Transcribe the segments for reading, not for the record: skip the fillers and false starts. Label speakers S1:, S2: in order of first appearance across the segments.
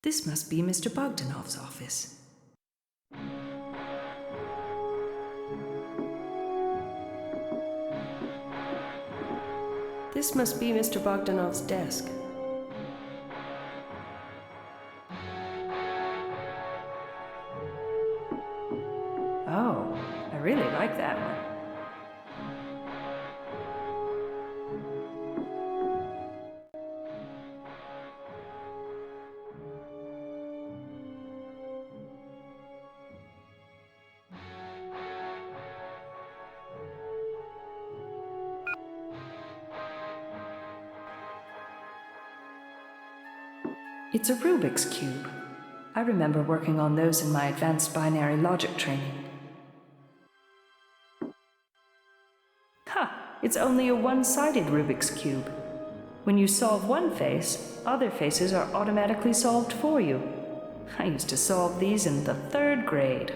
S1: This must be Mr. Bogdanov's office. This must be Mr. Bogdanov's desk. Oh, I really like that one. It's a Rubik's Cube. I remember working on those in my advanced binary logic training. Ha! It's only a one-sided Rubik's Cube. When you solve one face, other faces are automatically solved for you. I used to solve these in the 3rd grade.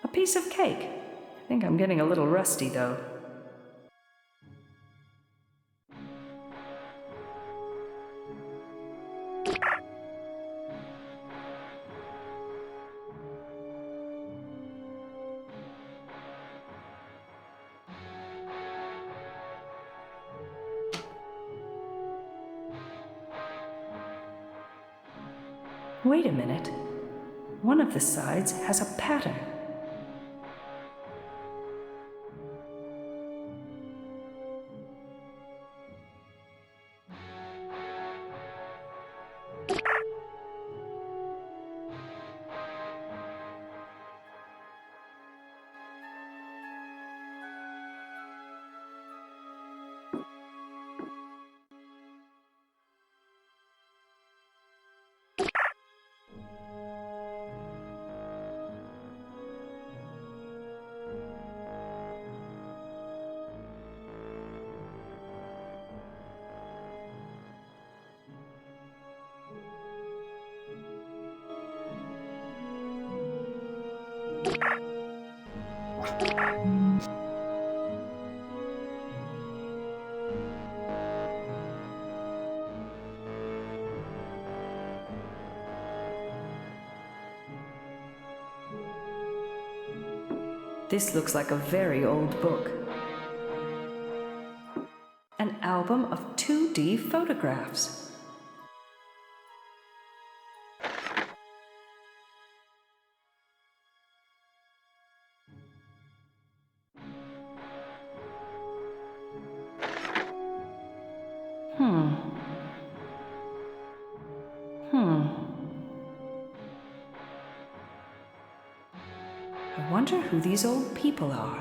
S1: A piece of cake. I think I'm getting a little rusty, though. Wait a minute. One of the sides has a pattern. This looks like a very old book. An album of 2D photographs. I wonder who these old people are.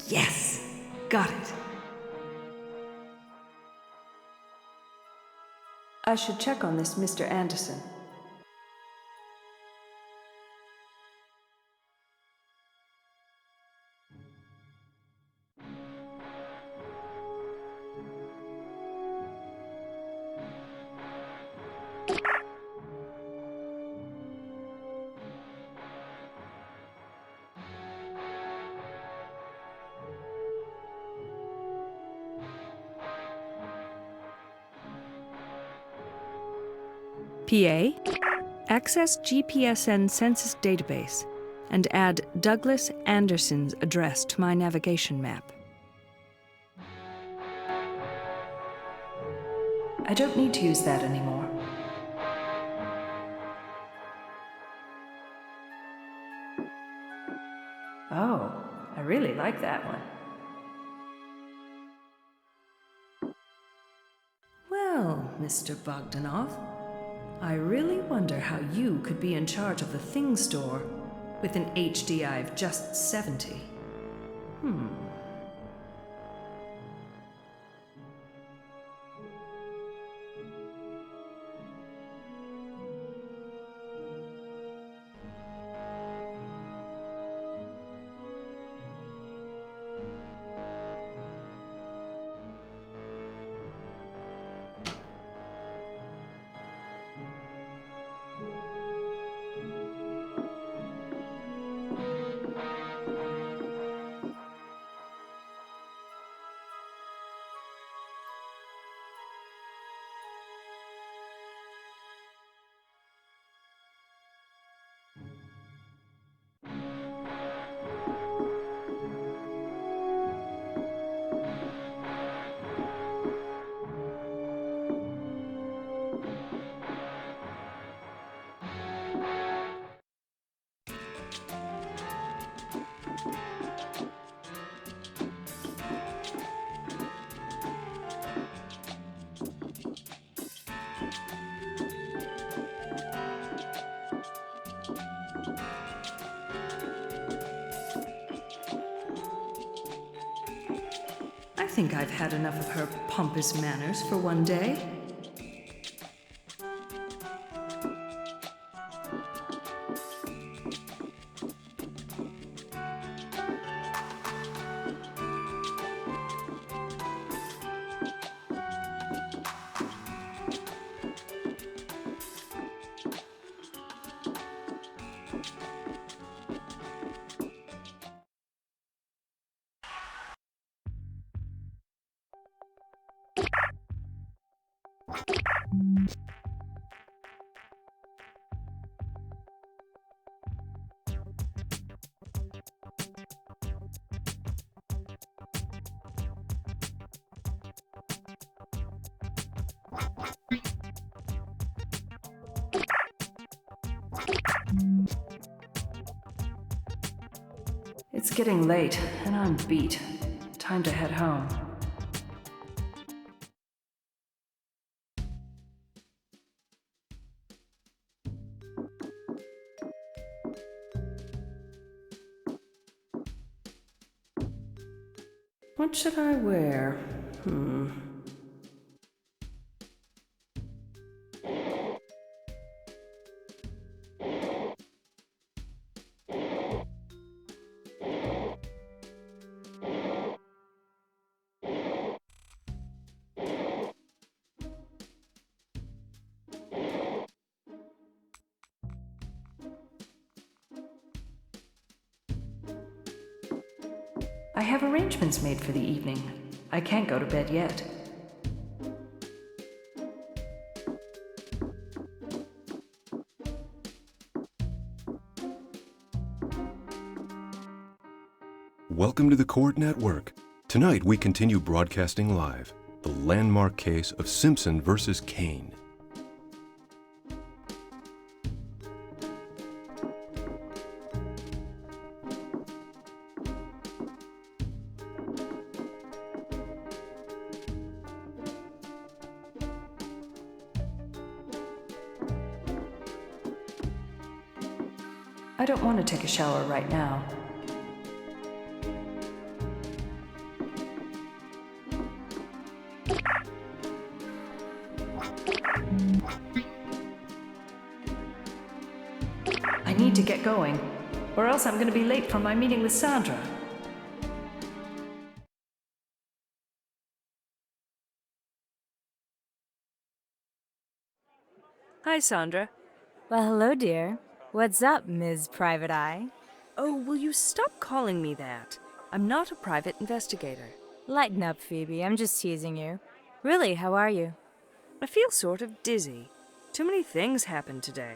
S1: Yes, got it. I should check on this Mr. Anderson.
S2: PA, access GPSN census database and add Douglas Anderson's address to my navigation map.
S1: I don't need to use that anymore. Oh, I really like that one. Well, Mr. Bogdanov, I really wonder how you could be in charge of the thing store with an HDI of just 70. think I've had enough of her pompous manners for one day. It's getting late, and I'm beat. Time to head home. What should I wear? I have arrangements made for the evening. I can't go to bed yet.
S3: Welcome to the Court Network. Tonight we continue broadcasting live the landmark case of Simpson versus Kane.
S1: I don't want to take a shower right now. I need to get going, or else I'm going to be late for my meeting with Sandra.
S2: Hi, Sandra.
S4: Well, hello, dear. What's up, Ms. Private Eye?
S2: Oh, will you stop calling me that? I'm not a private investigator.
S4: Lighten up, Phoebe. I'm just teasing you. Really, how are you?
S2: I feel sort of dizzy. Too many things happened today.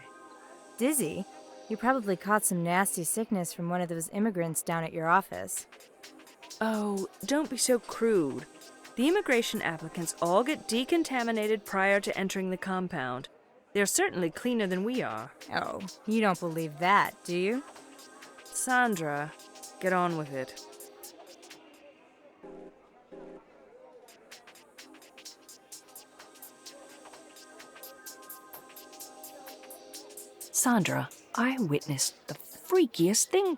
S4: Dizzy? You probably caught some nasty sickness from one of those immigrants down at your office.
S2: Oh, don't be so crude. The immigration applicants all get decontaminated prior to entering the compound. They're certainly cleaner than we are.
S4: Oh, you don't believe that, do you?
S2: Sandra, get on with it.
S1: Sandra, I witnessed the freakiest thing.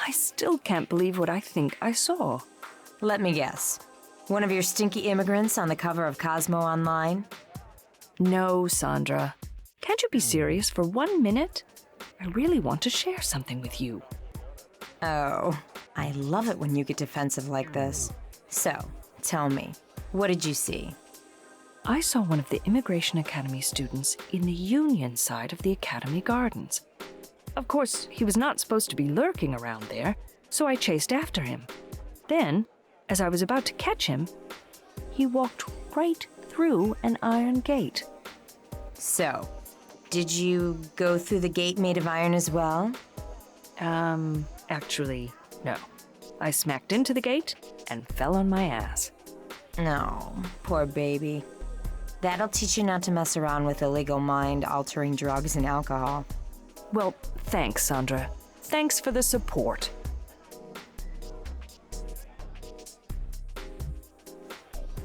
S1: I still can't believe what I think I saw.
S4: Let me guess. One of your stinky immigrants on the cover of Cosmo Online?
S1: No, Sandra. Can't you be serious for 1 minute? I really want to share something with you.
S4: Oh, I love it when you get defensive like this. So, tell me, what did you see?
S1: I saw one of the Immigration Academy students in the Union side of the Academy Gardens. Of course, he was not supposed to be lurking around there, so I chased after him. Then, as I was about to catch him, he walked right through an iron gate.
S4: So, did you go through the gate made of iron as well?
S1: Actually, no. I smacked into the gate and fell on my ass.
S4: No, poor baby. That'll teach you not to mess around with illegal mind-altering drugs and alcohol.
S1: Well, thanks, Sandra. Thanks for the support.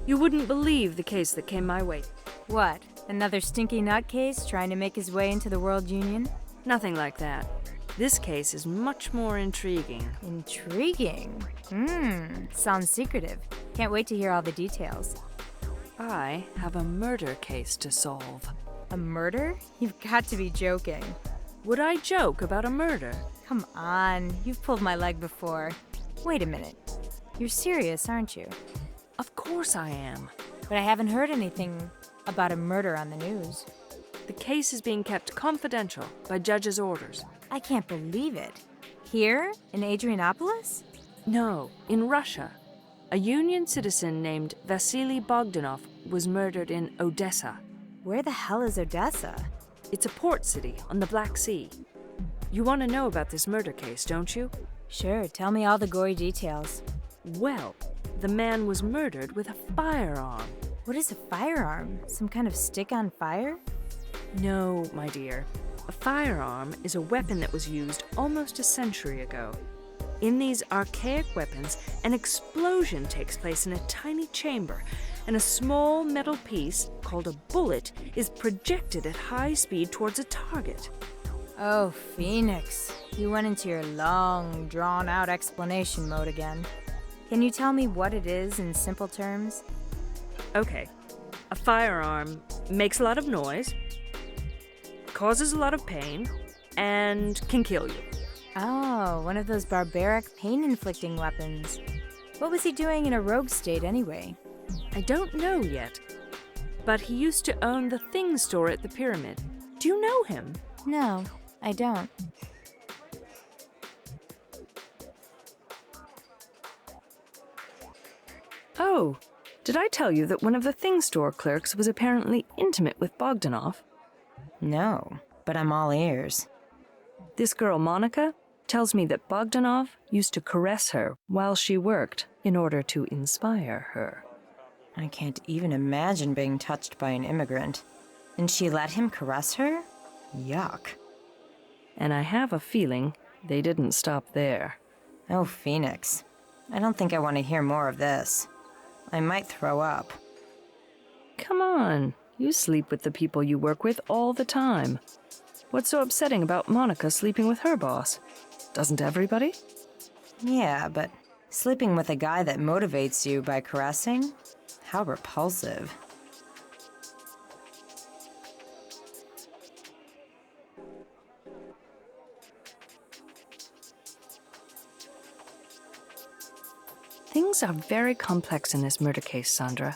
S2: You wouldn't believe the case that came my way.
S4: What, another stinky nutcase trying to make his way into the World Union?
S2: Nothing like that. This case is much more intriguing.
S4: Intriguing. Sounds secretive. Can't wait to hear all the details.
S2: I have a murder case to solve.
S4: A murder? You've got to be joking.
S2: Would I joke about a murder?
S4: Come on, you've pulled my leg before. Wait a minute. You're serious, aren't you?
S2: Of course I am.
S4: But I haven't heard anything about a murder on the news.
S2: The case is being kept confidential by judge's orders.
S4: I can't believe it. Here, in Adrianopolis?
S2: No, in Russia. A Union citizen named Vasily Bogdanov was murdered in Odessa.
S4: Where the hell is Odessa?
S2: It's a port city on the Black Sea. You want to know about this murder case, don't you?
S4: Sure, tell me all the gory details.
S2: Well, the man was murdered with a firearm.
S4: What is a firearm? Some kind of stick on fire?
S2: No, my dear. A firearm is a weapon that was used almost a century ago. In these archaic weapons, an explosion takes place in a tiny chamber, and a small metal piece, called a bullet, is projected at high speed towards a target.
S4: Oh, Phoenix. You went into your long, drawn-out explanation mode again. Can you tell me what it is in simple terms?
S2: Okay. A firearm makes a lot of noise, causes a lot of pain, and can kill you.
S4: Oh, one of those barbaric, pain-inflicting weapons. What was he doing in a rogue state anyway?
S2: I don't know yet, but he used to own the things store at the pyramid. Do you know him?
S4: No, I don't.
S1: Oh, did I tell you that one of the thing store clerks was apparently intimate with Bogdanov?
S4: No, but I'm all ears.
S1: This girl, Monica, tells me that Bogdanov used to caress her while she worked in order to inspire her.
S4: I can't even imagine being touched by an immigrant. And she let him caress her? Yuck.
S1: And I have a feeling they didn't stop there.
S4: Oh, Phoenix. I don't think I want to hear more of this. I might throw up.
S1: Come on, you sleep with the people you work with all the time. What's so upsetting about Monica sleeping with her boss? Doesn't everybody?
S4: Yeah, but sleeping with a guy that motivates you by caressing? How repulsive.
S1: Things are very complex in this murder case, Sandra.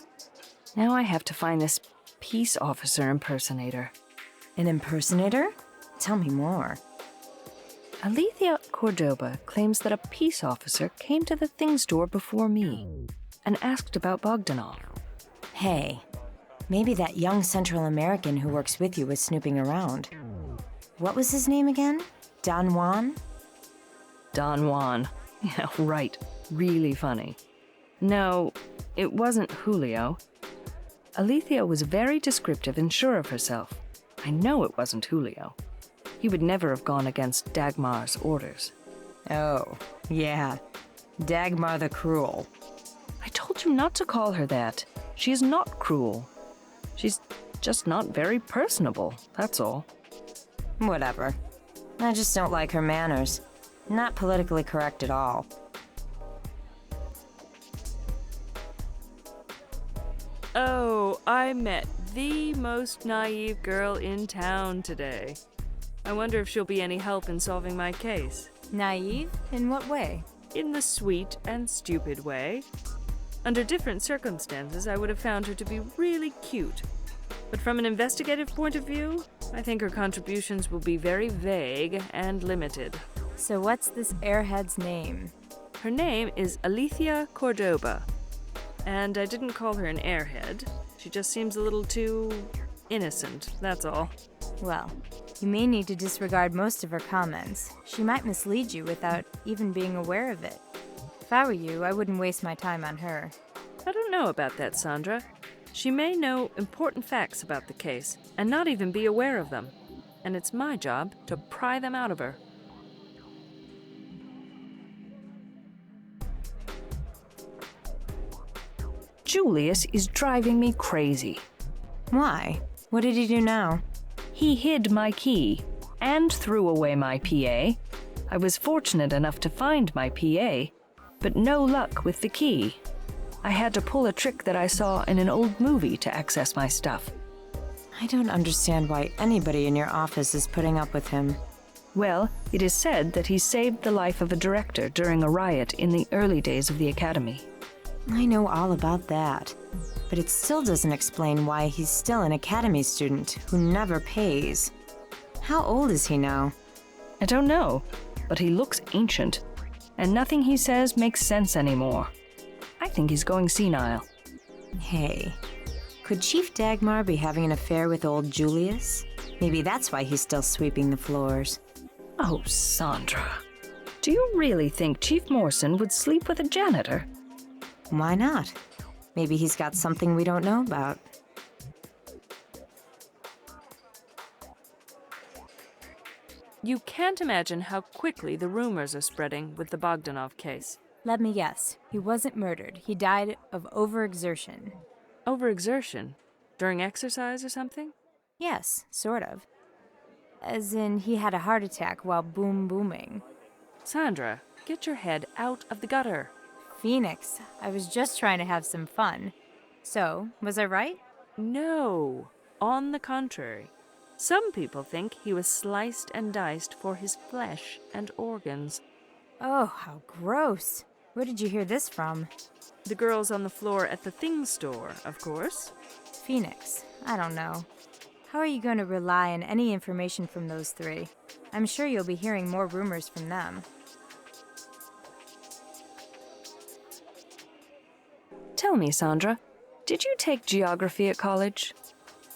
S1: Now I have to find this peace officer impersonator.
S4: An impersonator? Tell me more.
S1: Alethea Cordoba claims that a peace officer came to the thing store before me and asked about Bogdanov.
S4: Hey, maybe that young Central American who works with you was snooping around. What was his name again? Don Juan?
S1: Don Juan. Yeah, right. Really funny. No, it wasn't Julio. Alethea was very descriptive and sure of herself. I know it wasn't Julio. He would never have gone against Dagmar's orders.
S4: Oh, yeah. Dagmar the Cruel.
S1: I told you not to call her that. She is not cruel. She's just not very personable, that's all.
S4: Whatever. I just don't like her manners. Not politically correct at all.
S2: Oh, I met the most naive girl in town today. I wonder if she'll be any help in solving my case.
S4: Naive? In what way?
S2: In the sweet and stupid way. Under different circumstances, I would have found her to be really cute. But from an investigative point of view, I think her contributions will be very vague and limited.
S4: So what's this airhead's name?
S2: Her name is Alethea Cordoba. And I didn't call her an airhead. She just seems a little too innocent, that's all.
S4: Well, you may need to disregard most of her comments. She might mislead you without even being aware of it. If I were you, I wouldn't waste my time on her.
S2: I don't know about that, Sandra. She may know important facts about the case and not even be aware of them. And it's my job to pry them out of her.
S1: Julius is driving me crazy.
S4: Why? What did he do now?
S1: He hid my key and threw away my PA I was fortunate enough to find my PA, but no luck with the key. I had to pull a trick that I saw in an old movie to access my stuff.
S4: I don't understand why anybody in your office is putting up with him.
S1: Well, it is said that he saved the life of a director during a riot in the early days of the Academy.
S4: I know all about that, but it still doesn't explain why he's still an Academy student who never pays. How old is he now?
S1: I don't know, but he looks ancient, and nothing he says makes sense anymore. I think he's going senile.
S4: Hey, could Chief Dagmar be having an affair with old Julius? Maybe that's why he's still sweeping the floors.
S1: Oh, Sandra. Do you really think Chief Morrison would sleep with a janitor?
S4: Why not? Maybe he's got something we don't know about.
S2: You can't imagine how quickly the rumors are spreading with the Bogdanov case.
S4: Let me guess. He wasn't murdered. He died of overexertion.
S2: Overexertion? During exercise or something?
S4: Yes, sort of. As in, he had a heart attack while booming.
S2: Sandra, get your head out of the gutter.
S4: Phoenix, I was just trying to have some fun. So, was I right?
S2: No, on the contrary. Some people think he was sliced and diced for his flesh and organs.
S4: Oh, how gross. Where did you hear this from?
S2: The girls on the floor at the thing store, of course.
S4: Phoenix, I don't know. How are you going to rely on any information from those three? I'm sure you'll be hearing more rumors from them.
S1: Tell me, Sandra, did you take geography at college?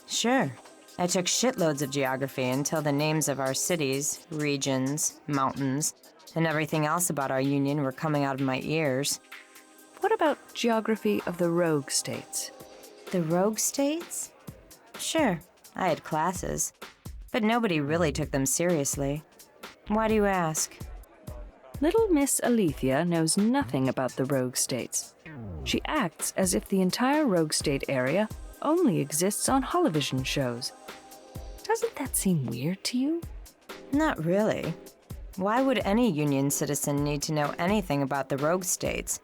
S4: Sure. I took shitloads of geography until the names of our cities, regions, mountains, and everything else about our union were coming out of my ears.
S1: What about geography of the rogue states?
S4: The rogue states? Sure, I had classes, but nobody really took them seriously. Why do you ask?
S1: Little Miss Alethea knows nothing about the rogue states. She acts as if the entire rogue state area only exists on holovision shows. Doesn't that seem weird to you?
S4: Not really. Why would any Union citizen need to know anything about the rogue states?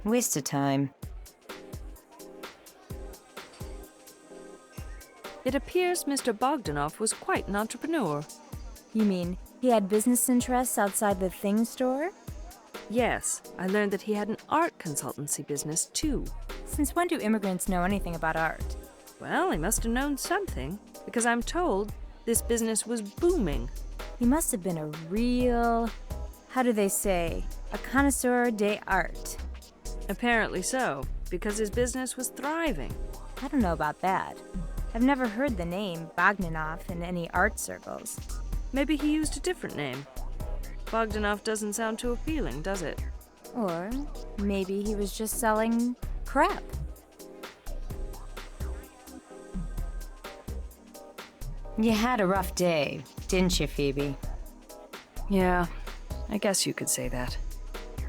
S4: Waste of time.
S2: It appears Mr. Bogdanov was quite an entrepreneur.
S4: You mean he had business interests outside the thing store?
S2: Yes, I learned that he had an art consultancy business, too.
S4: Since when do immigrants know anything about art?
S2: Well, he must have known something, because I'm told this business was booming.
S4: He must have been a real, how do they say, a connoisseur d'art.
S2: Apparently so, because his business was thriving.
S4: I don't know about that. I've never heard the name Bogdanov in any art circles.
S2: Maybe he used a different name. Bogdanov doesn't sound too appealing, does it?
S4: Or maybe he was just selling crap. You had a rough day, didn't you, Phoebe?
S1: Yeah, I guess you could say that.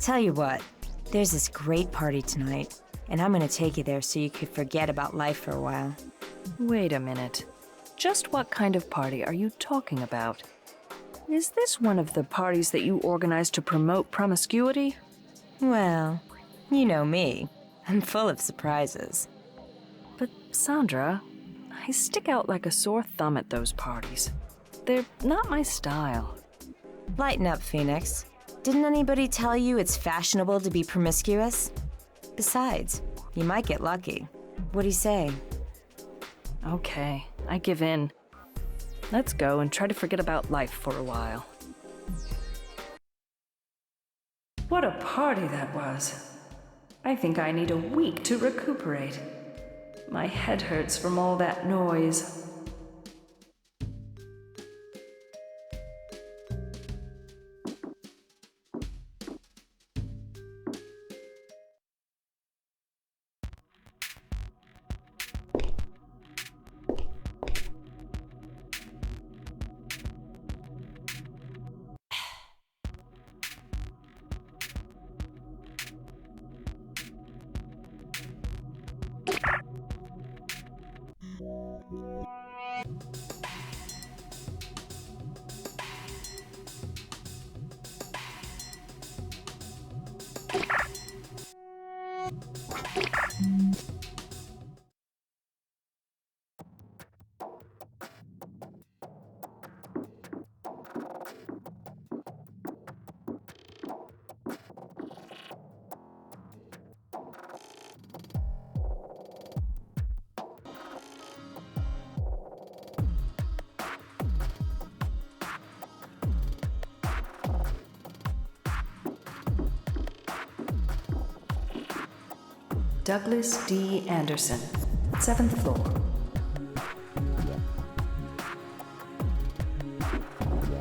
S4: Tell you what, there's this great party tonight, and I'm gonna take you there so you could forget about life for a while.
S1: Wait a minute. Just what kind of party are you talking about? Is this one of the parties that you organize to promote promiscuity?
S4: Well, you know me. I'm full of surprises.
S1: But Sandra, I stick out like a sore thumb at those parties. They're not my style.
S4: Lighten up, Phoenix. Didn't anybody tell you it's fashionable to be promiscuous? Besides, you might get lucky. What do you say?
S1: Okay, I give in. Let's go and try to forget about life for a while. What a party that was. I think I need a week to recuperate. My head hurts from all that noise. Douglas D. Anderson, 7th floor.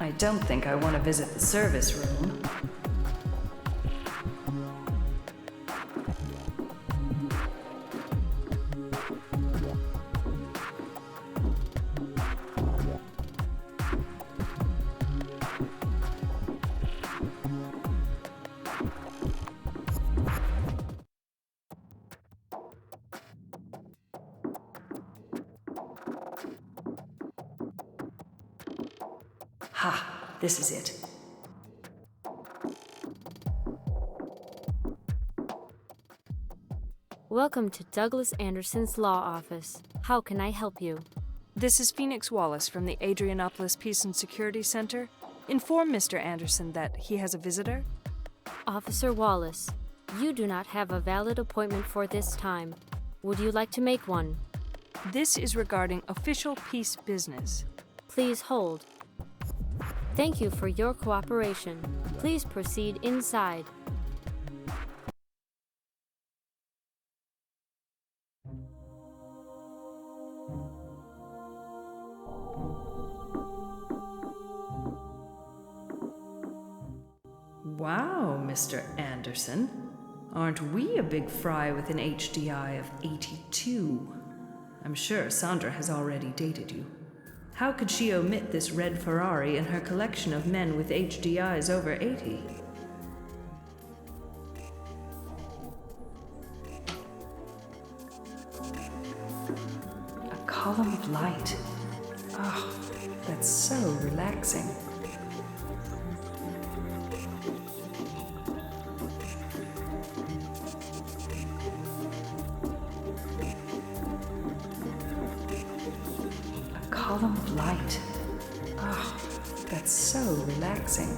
S1: I don't think I want to visit the service room. Ha, this is it.
S5: Welcome to Douglas Anderson's law office. How can I help you?
S2: This is Phoenix Wallace from the Adrianopolis Peace and Security Center. Inform Mr. Anderson that he has a visitor.
S5: Officer Wallace, you do not have a valid appointment for this time. Would you like to make one?
S2: This is regarding official peace business.
S5: Please hold. Thank you for your cooperation. Please proceed inside.
S1: Wow, Mr. Anderson. Aren't we a big fry with an HDI of 82? I'm sure Sandra has already dated you. How could she omit this red Ferrari in her collection of men with HDIs over 80? A column of light. Oh, that's so relaxing. Column of light. Oh, that's so relaxing.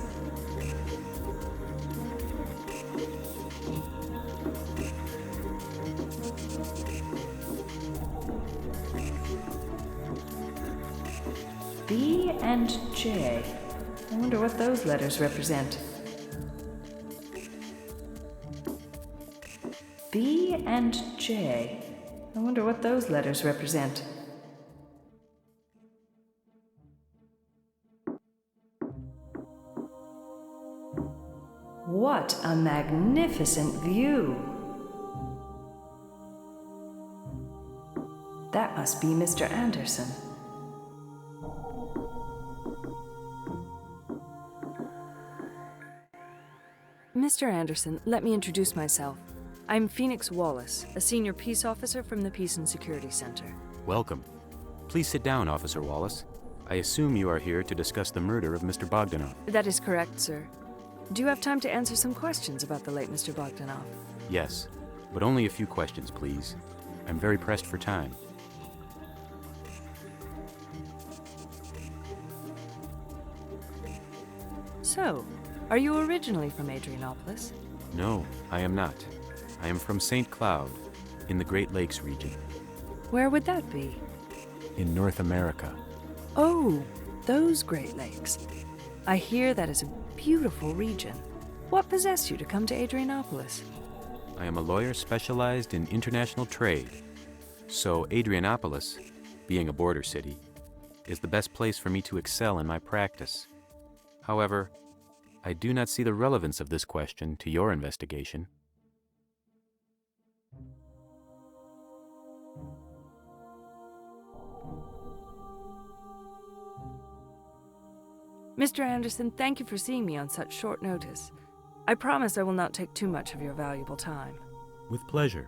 S1: B and J. I wonder what those letters represent. B and J. I wonder what those letters represent. What a magnificent view! That must be Mr. Anderson.
S2: Mr. Anderson, let me introduce myself. I'm Phoenix Wallace, a senior peace officer from the Peace and Security Center.
S6: Welcome. Please sit down, Officer Wallace. I assume you are here to discuss the murder of Mr. Bogdanov.
S2: That is correct, sir. Do you have time to answer some questions about the late Mr. Bogdanov?
S6: Yes, but only a few questions, please. I'm very pressed for time.
S2: So, are you originally from Adrianopolis?
S6: No, I am not. I am from St. Cloud, in the Great Lakes region,
S2: Where would that be?
S6: in North America.
S2: Oh, those Great Lakes. I hear that is a beautiful region. What possessed you to come to Adrianopolis?
S6: I am a lawyer specialized in international trade, so Adrianopolis, being a border city, is the best place for me to excel in my practice. However, I do not see the relevance of this question to your investigation.
S2: Mr. Anderson, thank you for seeing me on such short notice. I promise I will not take too much of your valuable time.
S6: With pleasure.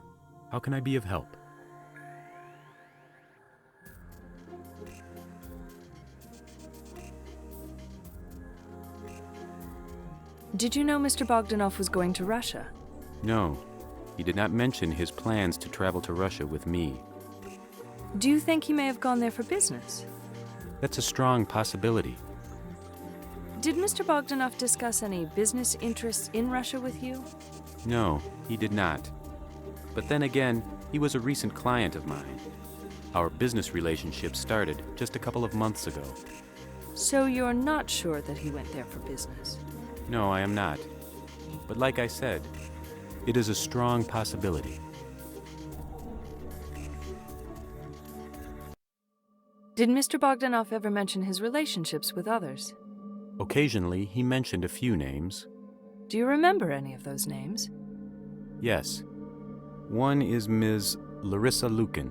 S6: How can I be of help?
S2: Did you know Mr. Bogdanov was going to Russia?
S6: No, he did not mention his plans to travel to Russia with me.
S2: Do you think he may have gone there for business?
S6: That's a strong possibility.
S2: Did Mr. Bogdanov discuss any business interests in Russia with you?
S6: No, he did not. But then again, he was a recent client of mine. Our business relationship started just a couple of months ago.
S2: So you're not sure that he went there for business?
S6: No, I am not. But like I said, it is a strong possibility.
S2: Did Mr. Bogdanov ever mention his relationships with others?
S6: Occasionally, he mentioned a few names.
S2: Do you remember any of those names?
S6: Yes. One is Ms. Larissa Lukin.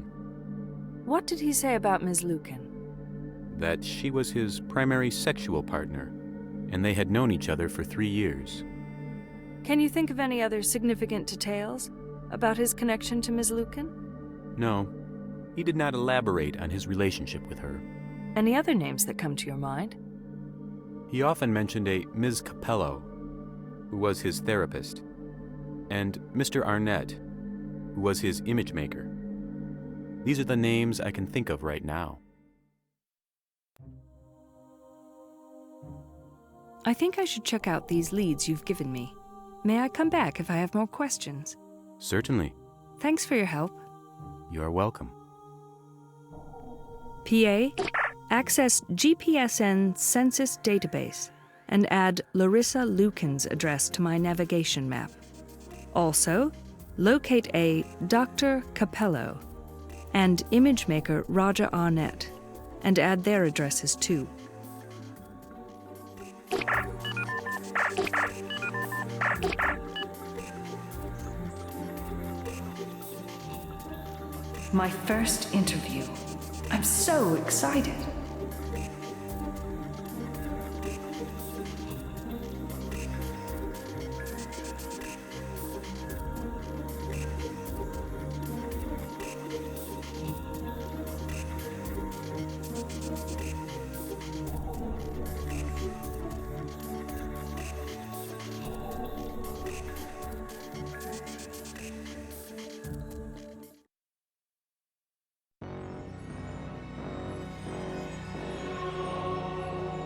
S2: What did he say about Ms. Lukin?
S6: That she was his primary sexual partner, and they had known each other for 3 years.
S2: Can you think of any other significant details about his connection to Ms. Lukin?
S6: No, he did not elaborate on his relationship with her.
S2: Any other names that come to your mind?
S6: He often mentioned a Ms. Capello, who was his therapist, and Mr. Arnett, who was his image maker. These are the names I can think of right now.
S2: I think I should check out these leads you've given me. May I come back if I have more questions?
S6: Certainly.
S2: Thanks for your help.
S6: You are welcome.
S2: PA, access GPSN census database and add Larissa Lukin's address to my navigation map. Also, locate a Dr. Capello and image maker Roger Arnett and add their addresses too.
S1: My first interview. I'm so excited.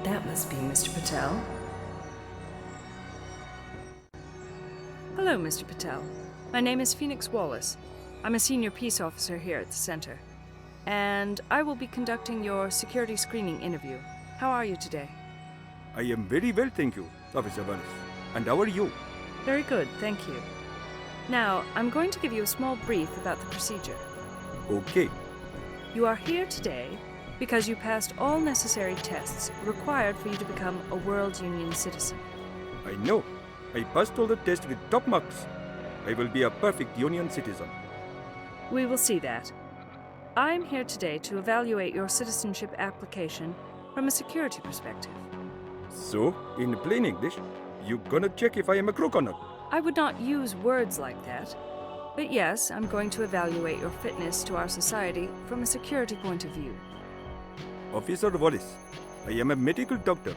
S1: That must be Mr. Patel.
S2: Hello, Mr. Patel. My name is Phoenix Wallace. I'm a senior peace officer here at the center. And I will be conducting your security screening interview. How are you today?
S7: I am very well, thank you, Officer Wallace. And how are you?
S2: Very good, thank you. Now, I'm going to give you a small brief about the procedure.
S7: Okay.
S2: You are here today because you passed all necessary tests required for you to become a World Union citizen.
S7: I know. I passed all the tests with top marks. I will be a perfect Union citizen.
S2: We will see that. I'm here today to evaluate your citizenship application from a security perspective.
S7: So, in plain English, you gonna check if I am a crook or not?
S2: I would not use words like that. But yes, I'm going to evaluate your fitness to our society from a security point of view.
S7: Officer Wallace, I am a medical doctor.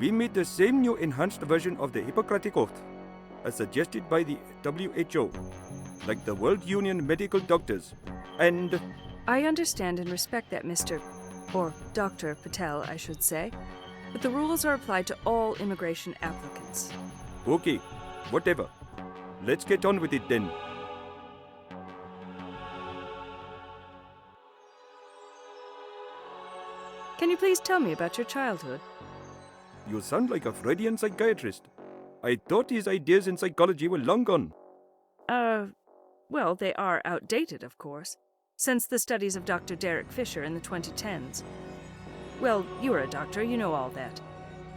S7: We made the same new enhanced version of the Hippocratic Oath, as suggested by the WHO, like the World Union Medical Doctors, and...
S2: I understand and respect that, or Dr. Patel, I should say, but the rules are applied to all immigration applicants.
S7: Okay, whatever. Let's get on with it then.
S2: Can you please tell me about your childhood?
S7: You sound like a Freudian psychiatrist. I thought his ideas in psychology were long gone.
S2: Well, they are outdated, of course, since the studies of Dr. Derek Fisher in the 2010s. Well, you are a doctor, you know all that.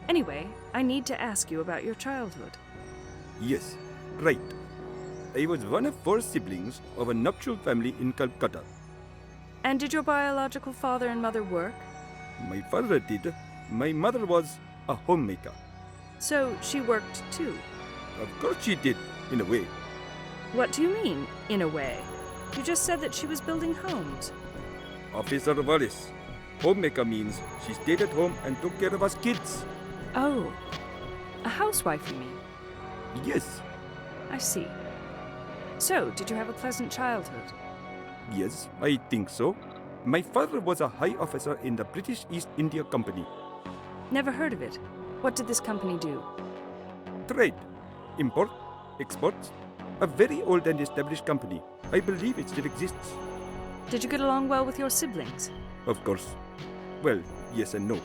S2: Anyway, I need to ask you about your childhood.
S7: Yes, right. I was one of 4 siblings of a nuptial family in Calcutta.
S2: And did your biological father and mother work?
S7: My father did. My mother was a homemaker.
S2: So she worked too?
S7: Of course she did, in a way.
S2: What do you mean, in a way? You just said that she was building homes.
S7: Officer Wallace, homemaker means she stayed at home and took care of us kids.
S2: Oh, a housewife, you mean?
S7: Yes.
S2: I see. So, did you have a pleasant childhood?
S7: Yes, I think so. My father was a high officer in the British East India Company.
S2: Never heard of it. What did this company do?
S7: Trade. Import. Exports. A very old and established company. I believe it still exists.
S2: Did you get along well with your siblings?
S7: Of course. Well, yes and no.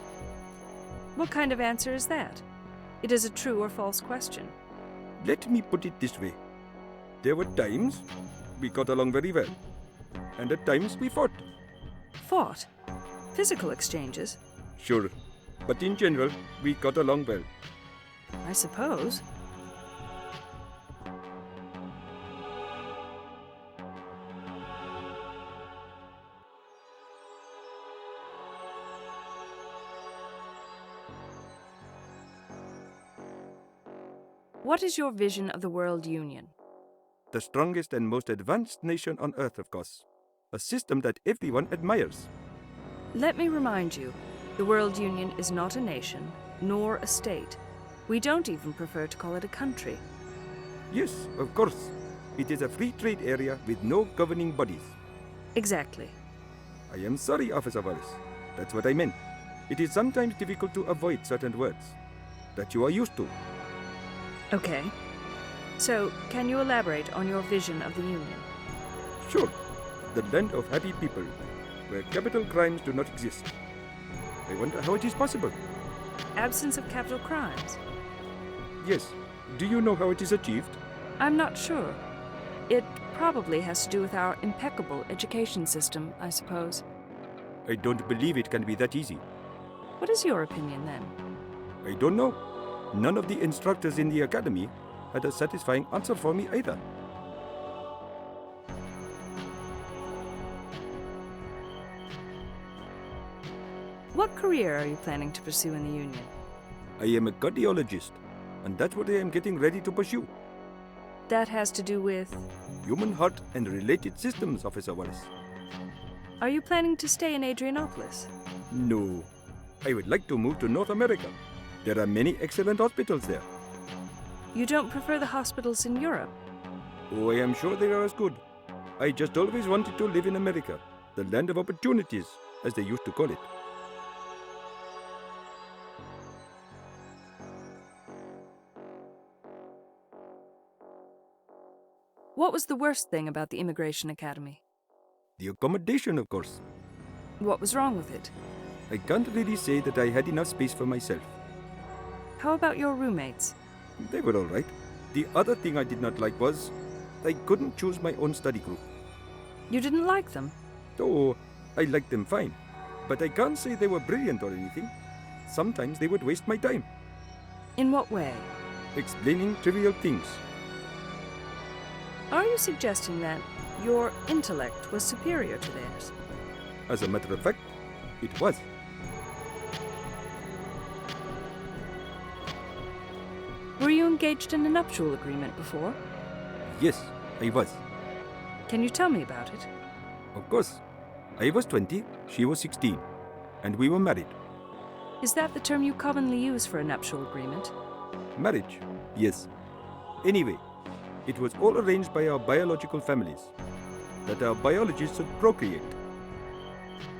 S2: What kind of answer is that? It is a true or false question.
S7: Let me put it this way. There were times we got along very well. And at times we fought.
S2: Fought? Physical exchanges?
S7: Sure, but in general, we got along well.
S2: I suppose. What is your vision of the World Union?
S7: The strongest and most advanced nation on Earth, of course. A system that everyone admires.
S2: Let me remind you, the World Union is not a nation, nor a state. We don't even prefer to call it a country.
S7: Yes, of course. It is a free trade area with no governing bodies.
S2: Exactly.
S7: I am sorry, Officer Wallace. That's what I meant. It is sometimes difficult to avoid certain words that you are used to.
S2: Okay. So, can you elaborate on your vision of the Union?
S7: Sure, the land of happy people, where capital crimes do not exist. I wonder how it is possible.
S2: Absence of capital crimes?
S7: Yes, do you know how it is achieved?
S2: I'm not sure. It probably has to do with our impeccable education system, I suppose.
S7: I don't believe it can be that easy.
S2: What is your opinion, then?
S7: I don't know. None of the instructors in the academy had a satisfying answer for me either.
S2: What career are you planning to pursue in the Union?
S7: I am a cardiologist, and that's what I am getting ready to pursue.
S2: That has to do with...
S7: Human heart and related systems, Officer Wallace.
S2: Are you planning to stay in Adrianopolis?
S7: No. I would like to move to North America. There are many excellent hospitals there.
S2: You don't prefer the hospitals in Europe?
S7: Oh, I am sure they are as good. I just always wanted to live in America, the land of opportunities, as they used to call it.
S2: What was the worst thing about the Immigration Academy?
S7: The accommodation, of course.
S2: What was wrong with it?
S7: I can't really say that I had enough space for myself.
S2: How about your roommates?
S7: They were all right. The other thing I did not like was I couldn't choose my own study group.
S2: You didn't like them?
S7: Oh, I liked them fine, but I can't say they were brilliant or anything. Sometimes they would waste my time.
S2: In what way?
S7: Explaining trivial things.
S2: Are you suggesting that your intellect was superior to theirs?
S7: As a matter of fact, it was.
S2: Were you engaged in a nuptial agreement before?
S7: Yes, I was.
S2: Can you tell me about it?
S7: Of course. I was 20, she was 16, and we were married.
S2: Is that the term you commonly use for a nuptial agreement?
S7: Marriage, yes. Anyway, it was all arranged by our biological families, that our biologists should procreate.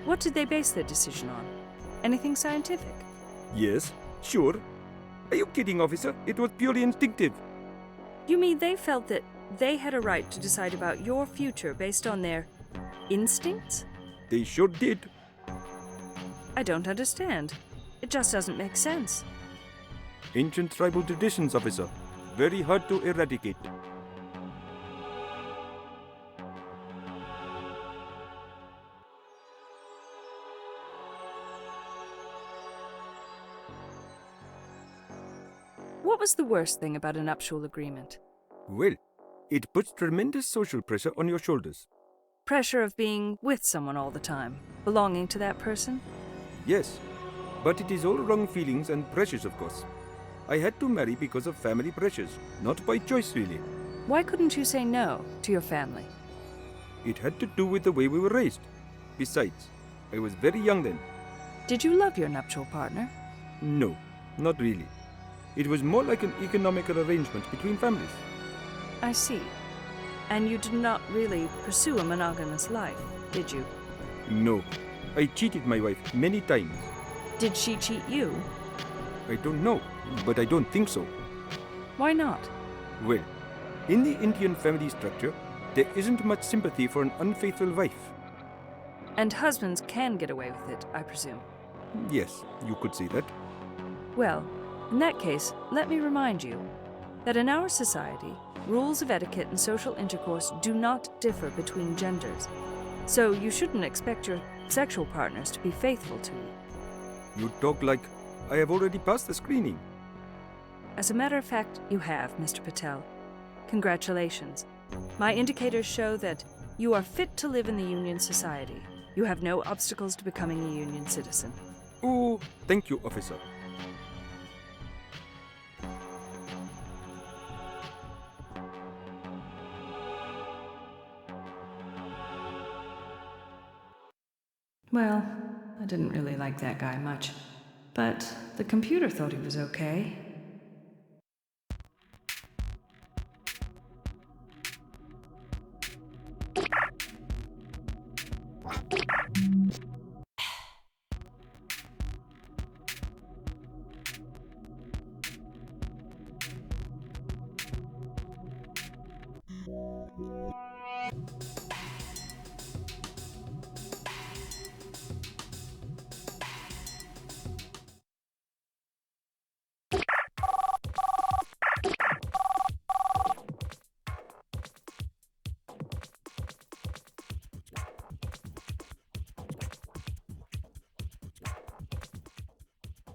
S2: What did they base their decision on? Anything scientific?
S7: Yes, sure. Are you kidding, officer? It was purely instinctive.
S2: You mean they felt that they had a right to decide about your future based on their instincts?
S7: They sure did.
S2: I don't understand. It just doesn't make sense.
S7: Ancient tribal traditions, officer. Very hard to eradicate.
S2: What was the worst thing about a nuptial agreement?
S7: Well, it puts tremendous social pressure on your shoulders.
S2: Pressure of being with someone all the time, belonging to that person?
S7: Yes, but it is all wrong feelings and pressures, of course. I had to marry because of family pressures, not by choice, really.
S2: Why couldn't you say no to your family?
S7: It had to do with the way we were raised. Besides, I was very young then.
S2: Did you love your nuptial partner?
S7: No, not really. It was more like an economical arrangement between families.
S2: I see. And you did not really pursue a monogamous life, did you?
S7: No, I cheated my wife many times.
S2: Did she cheat you?
S7: I don't know, but I don't think so.
S2: Why not?
S7: Well, in the Indian family structure, there isn't much sympathy for an unfaithful wife.
S2: And husbands can get away with it, I presume.
S7: Yes, you could say that.
S2: Well, in that case, let me remind you that in our society, rules of etiquette and social intercourse do not differ between genders. So you shouldn't expect your sexual partners to be faithful to you.
S7: You talk like I have already passed the screening.
S2: As a matter of fact, you have, Mr. Patel. Congratulations. My indicators show that you are fit to live in the Union Society. You have no obstacles to becoming a Union citizen.
S7: Oh, thank you, officer.
S1: Well, I didn't really like that guy much, but the computer thought he was okay.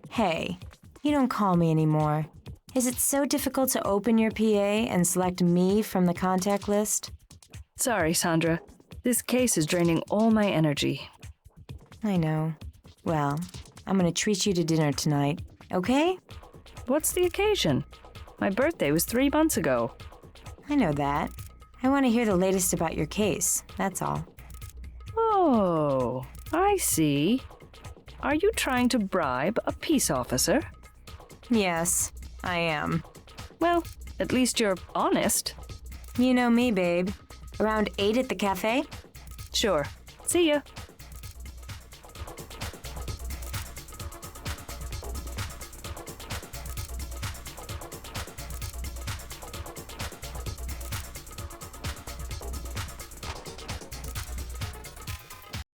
S4: Hey, you don't call me anymore. Is it so difficult to open your PA and select me from the contact list?
S1: Sorry, Sandra. This case is draining all my energy.
S4: I know. Well, I'm gonna treat you to dinner tonight, okay?
S1: What's the occasion? My birthday was 3 months ago.
S4: I know that. I want to hear the latest about your case, that's all.
S1: Oh, I see. Are you trying to bribe a peace officer?
S4: Yes, I am.
S1: Well, at least you're honest.
S4: You know me, babe. Around 8 at the cafe?
S1: Sure. See ya.